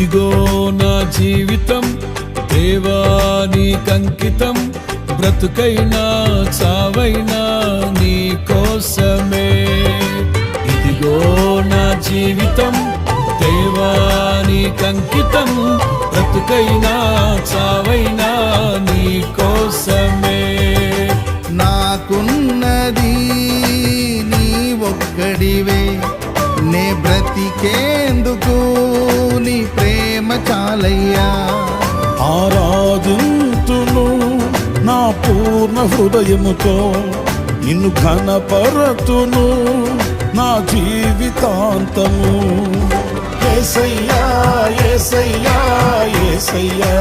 ఇదిగో నా జీవితం దేవా నీకంకితం, బ్రతుకైనా చావైనా నీ కోసమే. ఇదిగో నా జీవితం దేవా నీకంకితం, బ్రతుకైనా చావైనా నీ కోసమే. నాకున్నది నీ ఒక్కడివే, నే బ్రతికేందుకు నీ ప్రేమ చాలయ్యా. ఆరాధింతును నా పూర్ణ హృదయముతో, నిన్ను ఘనపరతును నా జీవితాంతము. యేసయ్యా యేసయ్యా యేసయ్యా